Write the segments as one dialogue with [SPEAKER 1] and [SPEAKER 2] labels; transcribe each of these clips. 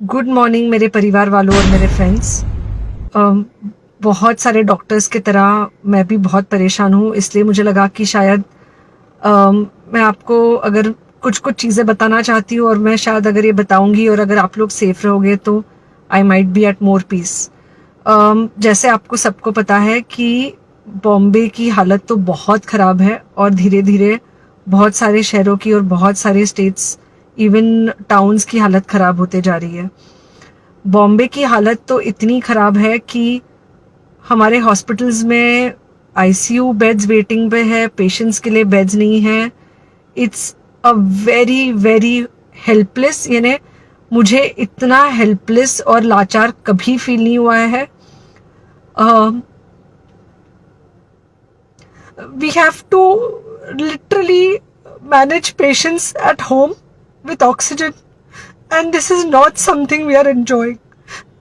[SPEAKER 1] Good morning मेरे परिवार वालों और मेरे फ्रेंड्स। बहुत सारे डॉक्टर्स की तरह मैं भी बहुत परेशान हूँ, इसलिए मुझे लगा कि शायद मैं आपको अगर कुछ कुछ चीज़ें बताना चाहती हूँ और मैं शायद अगर ये बताऊंगी और अगर आप लोग सेफ रहोगे तो I might be at more peace. जैसे आपको सबको पता है कि बॉम्बे की हालत तो बहुत ख़राब है और धीरे धीरे बहुत सारे शहरों की और बहुत सारे स्टेट्स इवन टाउन्स की हालत ख़राब होते जा रही है। बॉम्बे की हालत तो इतनी ख़राब है कि हमारे हॉस्पिटल्स में आईसीयू बेड्स वेटिंग पे है, पेशेंट्स के लिए बेड्स नहीं है। It's a very very helpless, यानी मुझे इतना हेल्पलेस और लाचार कभी फील नहीं हुआ है। We have to literally manage patients at home with oxygen, and this is not something we are enjoying.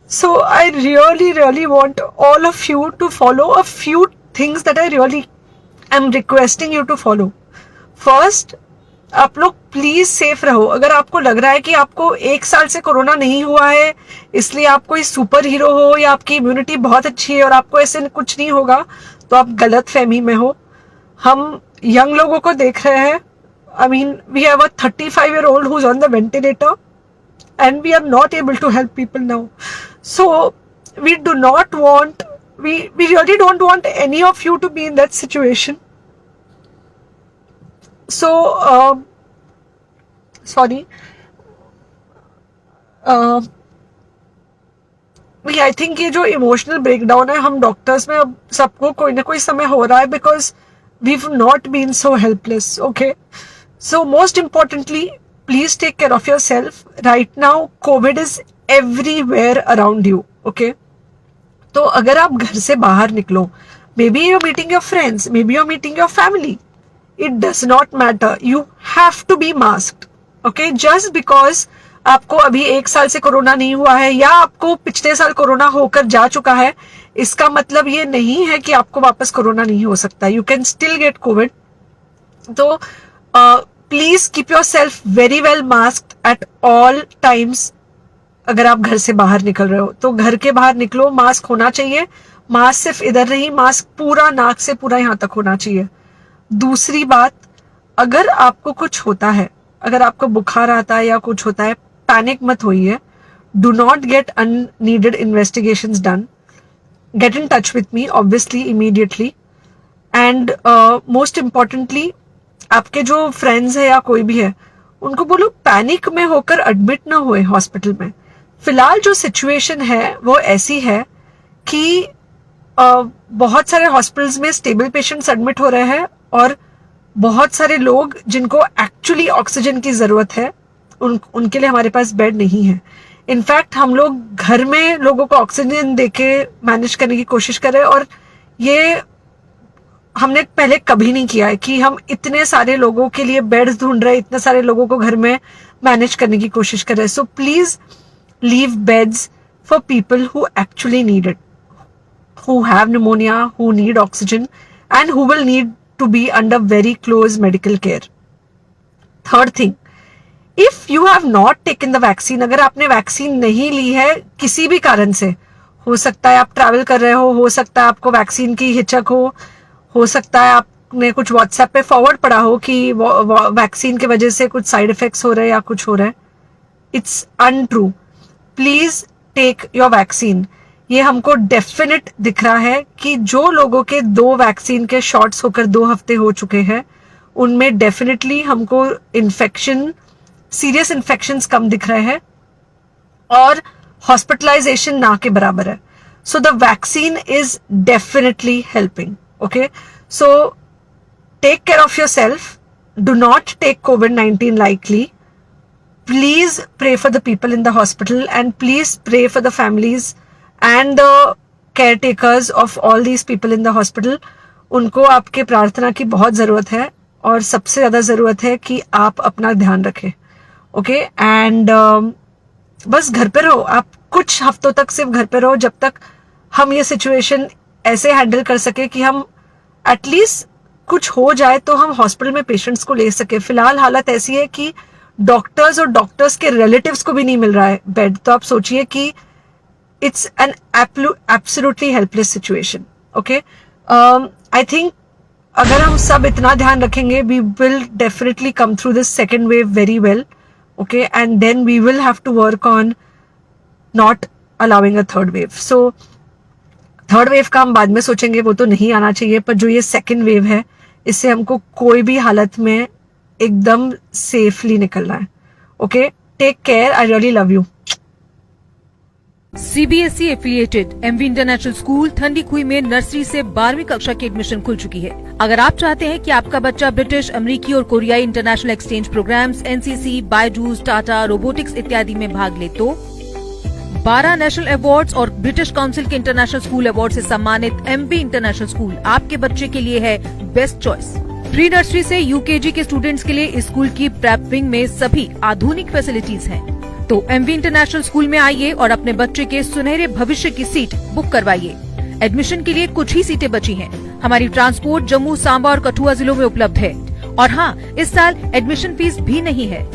[SPEAKER 1] So I really want all of you to follow a few things that I really am requesting you to follow. First, आप लोग please safe रहो। अगर आपको लग रहा है कि आपको 1 साल से कोरोना नहीं हुआ है इसलिए आप कोई सुपर हीरो हो या आपकी इम्यूनिटी बहुत अच्छी है और आपको ऐसे कुछ नहीं होगा, तो आप गलत फहमी में हो। हम यंग लोगों को देख रहे हैं। I mean we have a 35-year-old who's on the ventilator and we are not able to help people now. So we do not want, we really don't want any of you to be in that situation. So sorry, I think ये जो emotional breakdown है हम doctors में अब सबको कोई ना कोई समय हो रहा है because we have not been so helpless. Okay, so most importantly please take care of yourself. Right now COVID is everywhere around you. Okay, तो अगर आप घर से बाहर निकलो, maybe you meeting your friends, maybe you meeting your family, it does not matter, you have to be masked. Okay, just because आपको अभी 1 साल से कोरोना नहीं हुआ है या आपको पिछले साल कोरोना होकर जा चुका है, इसका मतलब ये नहीं है कि आपको वापस कोरोना नहीं हो सकता। You can still get covid. तो please keep yourself very well masked at all times. अगर आप घर से बाहर निकल रहे हो तो घर के बाहर निकलो, मास्क होना चाहिए। मास्क सिर्फ इधर नहीं, मास्क पूरा नाक से पूरा यहाँ तक होना चाहिए। दूसरी बात, अगर आपको कुछ होता है, अगर आपको बुखार आता है या कुछ होता है, पैनिक मत होइए। Do not get unneeded investigations done. Get in touch with me obviously immediately. And most importantly आपके जो फ्रेंड्स है या कोई भी है उनको बोलो पैनिक में होकर एडमिट ना हुए हॉस्पिटल में। फिलहाल जो सिचुएशन है वो ऐसी है कि बहुत सारे हॉस्पिटल्स में स्टेबल पेशेंट्स एडमिट हो रहे हैं और बहुत सारे लोग जिनको एक्चुअली ऑक्सीजन की जरूरत है उनके लिए हमारे पास बेड नहीं है। इनफैक्ट हम लोग घर में लोगों को ऑक्सीजन देके मैनेज करने की कोशिश कर रहे हैं और ये हमने पहले कभी नहीं किया है कि हम इतने सारे लोगों के लिए बेड्स ढूंढ रहे हैं, इतने सारे लोगों को घर में मैनेज करने की कोशिश कर रहे हैं। So please leave beds for people who actually need it, who have pneumonia, who need oxygen, and who will need to be under very close medical care. Third thing, if you have not taken the vaccine, अगर आपने vaccine नहीं ली है किसी भी कारण से, हो सकता है आप ट्रैवल कर रहे हो सकता है आपको वैक्सीन की हिचक हो सकता है आपने कुछ व्हाट्सएप पे फॉरवर्ड पढ़ा हो कि वैक्सीन की वजह से कुछ साइड इफेक्ट्स हो रहे हैं या कुछ हो रहा है। It's untrue. Please take your vaccine. ये हमको डेफिनेट दिख रहा है कि जो लोगों के 2 वैक्सीन के शॉट्स होकर 2 हफ्ते हो चुके हैं उनमें डेफिनेटली हमको इन्फेक्शन, सीरियस इन्फेक्शंस कम दिख रहे हैं और हॉस्पिटलाइजेशन ना के बराबर है। So the vaccine is definitely helping. Okay, so take care of yourself, do not take COVID-19 lightly. Please pray for the people in the hospital and please pray for the families and the caretakers of all these people in the hospital. उनको आपके प्रार्थना की बहुत ज़रूरत है और सबसे ज़्यादा ज़रूरत है कि आप अपना ध्यान रखें। ओके, एंड बस घर पे रहो। आप कुछ हफ्तों तक सिर्फ घर पे रहो जब तक हम ये सिचुएशन ऐसे हैंडल कर सके कि हम एटलीस्ट कुछ हो जाए तो हम हॉस्पिटल में पेशेंट्स को ले सके। फिलहाल हालत ऐसी है कि डॉक्टर्स और डॉक्टर्स के रिलेटिव्स को भी नहीं मिल रहा है बेड, तो आप सोचिए कि it's an absolutely helpless situation. Okay, I think अगर हम सब इतना ध्यान रखेंगे, we will definitely come through this second wave very well. Okay, and then we will have to work on not allowing a third wave. So third wave का हम बाद में सोचेंगे, वो तो नहीं आना चाहिए, पर जो ये सेकेंड वेव है, इससे हमको कोई भी हालत में एकदम सेफली निकलना है. Okay, take care, I really love you.
[SPEAKER 2] CBSE affiliated MV international school Thandi Khui में नर्सरी से 12वीं कक्षा की एडमिशन खुल चुकी है. अगर आप चाहते हैं कि आपका बच्चा ब्रिटिश, अमेरिकी और कोरियाई international exchange programmes, NCC, Byju's, Tata, robotics इत्यादि में भाग ले तो 12 नेशनल अवार्ड्स और ब्रिटिश काउंसिल के इंटरनेशनल स्कूल अवार्ड से सम्मानित MV इंटरनेशनल स्कूल आपके बच्चे के लिए है बेस्ट चॉइस. प्री नर्सरी से UKG के स्टूडेंट्स के लिए इस स्कूल की प्रेप विंग में सभी आधुनिक फैसिलिटीज हैं. तो MV इंटरनेशनल स्कूल में आइए और अपने बच्चे के सुनहरे भविष्य की सीट बुक करवाइए. एडमिशन के लिए कुछ ही सीटें बची हैं. हमारी ट्रांसपोर्ट जम्मू, सांबा और कठुआ जिलों में उपलब्ध है. और हाँ, इस साल एडमिशन फीस भी नहीं है.